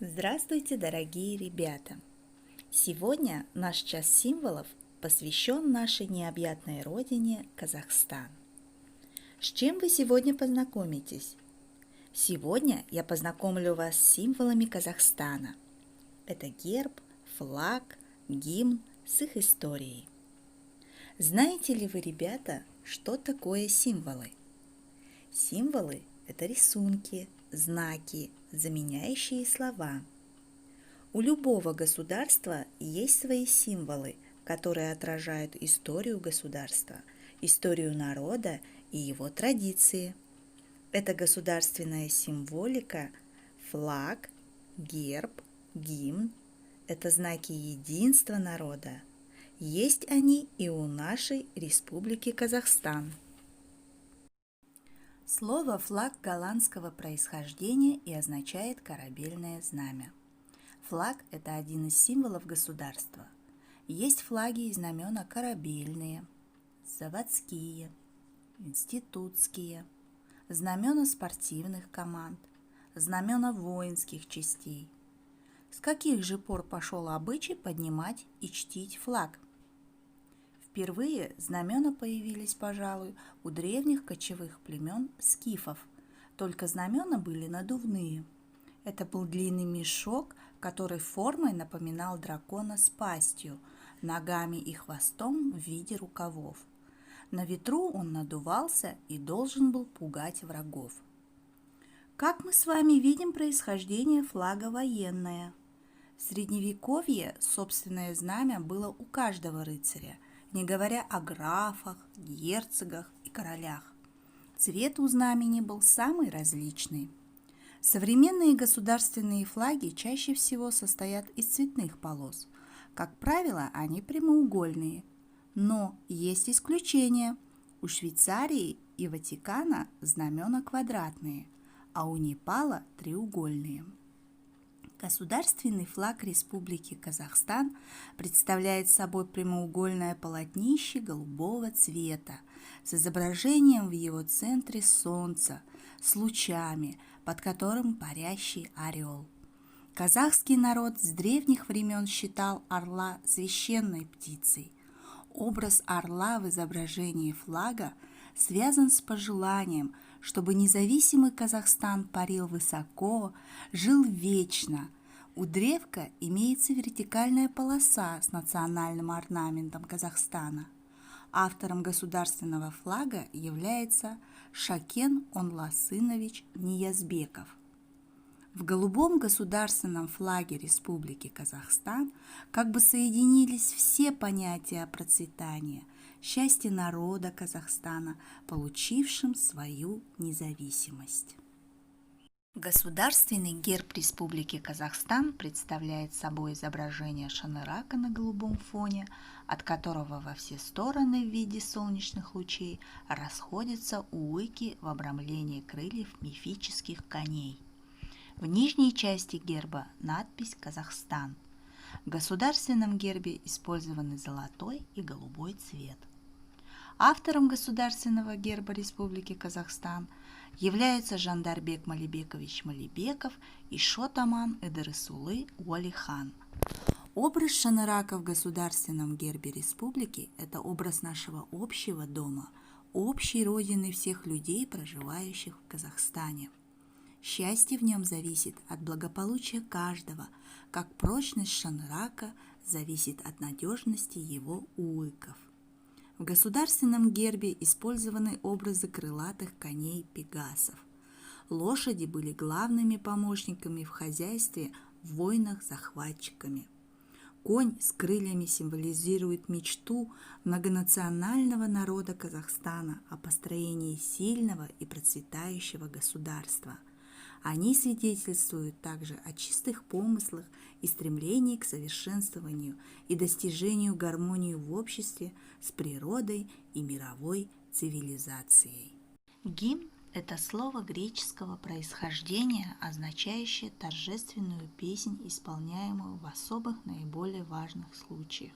Здравствуйте, дорогие ребята! Сегодня наш час символов посвящен нашей необъятной родине Казахстан. С чем вы сегодня познакомитесь? Сегодня я познакомлю вас с символами Казахстана. Это герб, флаг, гимн с их историей. Знаете ли вы, ребята, что такое символы? Символы – это рисунки, знаки, заменяющие слова. У любого государства есть свои символы, которые отражают историю государства, историю народа и его традиции. Это государственная символика, флаг, герб, гимн. Это знаки единства народа. Есть они и у нашей Республики Казахстан. Слово «флаг» голландского происхождения и означает корабельное знамя. Флаг – это один из символов государства. Есть флаги и знамена корабельные, заводские, институтские, знамена спортивных команд, знамена воинских частей. С каких же пор пошел обычай поднимать и чтить флаг? Впервые знамена появились, пожалуй, у древних кочевых племен скифов, только знамена были надувные. Это был длинный мешок, который формой напоминал дракона с пастью, ногами и хвостом в виде рукавов. На ветру он надувался и должен был пугать врагов. Как мы с вами видим, происхождение флага военное. В Средневековье собственное знамя было у каждого рыцаря, не говоря о графах, герцогах и королях. Цвет у знамени был самый различный. Современные государственные флаги чаще всего состоят из цветных полос. Как правило, они прямоугольные. Но есть исключения. У Швейцарии и Ватикана знамена квадратные, а у Непала треугольные. Государственный флаг Республики Казахстан представляет собой прямоугольное полотнище голубого цвета с изображением в его центре солнца с лучами, под которым парящий орел. Казахский народ с древних времен считал орла священной птицей. Образ орла в изображении флага связан с пожеланием, чтобы независимый Казахстан парил высоко, жил вечно. У древка имеется вертикальная полоса с национальным орнаментом Казахстана. Автором государственного флага является Шакен Онласынович Ниязбеков. В голубом государственном флаге Республики Казахстан как бы соединились все понятия процветания, счастья народа Казахстана, получившим свою независимость. Государственный герб Республики Казахстан представляет собой изображение шанырака на голубом фоне, от которого во все стороны в виде солнечных лучей расходятся уйки в обрамлении крыльев мифических коней. В нижней части герба надпись «Казахстан». В государственном гербе использованы золотой и голубой цвет. Автором государственного герба Республики Казахстан являются Жандарбек Малибекович Малибеков и Шотаман Эдересулы Уалихан. Образ шанырака в государственном гербе республики – это образ нашего общего дома, общей родины всех людей, проживающих в Казахстане. Счастье в нем зависит от благополучия каждого, как прочность шанырака зависит от надежности его уйков. В государственном гербе использованы образы крылатых коней пегасов. Лошади были главными помощниками в хозяйстве в войнах с захватчиками. Конь с крыльями символизирует мечту многонационального народа Казахстана о построении сильного и процветающего государства. Они свидетельствуют также о чистых помыслах и стремлении к совершенствованию и достижению гармонии в обществе с природой и мировой цивилизацией. Гимн – это слово греческого происхождения, означающее торжественную песнь, исполняемую в особых наиболее важных случаях.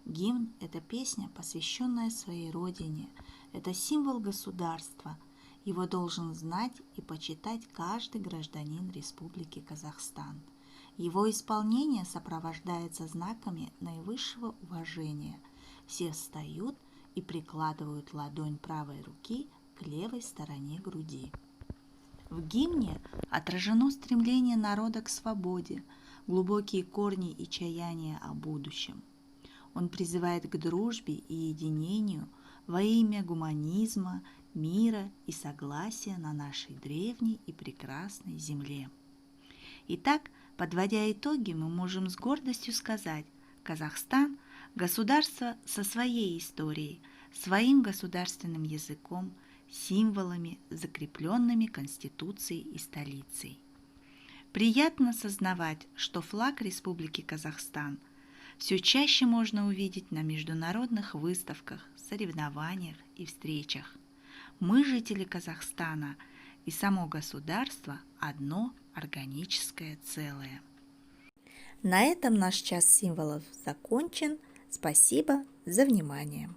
Гимн – это песня, посвященная своей родине, это символ государства. Его должен знать и почитать каждый гражданин Республики Казахстан. Его исполнение сопровождается знаками наивысшего уважения. Все встают и прикладывают ладонь правой руки к левой стороне груди. В гимне отражено стремление народа к свободе, глубокие корни и чаяния о будущем. Он призывает к дружбе и единению во имя гуманизма, мира и согласия на нашей древней и прекрасной земле. Итак, подводя итоги, мы можем с гордостью сказать: Казахстан – государство со своей историей, своим государственным языком, символами, закрепленными Конституцией и столицей. Приятно сознавать, что флаг Республики Казахстан все чаще можно увидеть на международных выставках, соревнованиях и встречах. Мы, жители Казахстана, и само государство – одно органическое целое. На этом наш час символов закончен. Спасибо за внимание.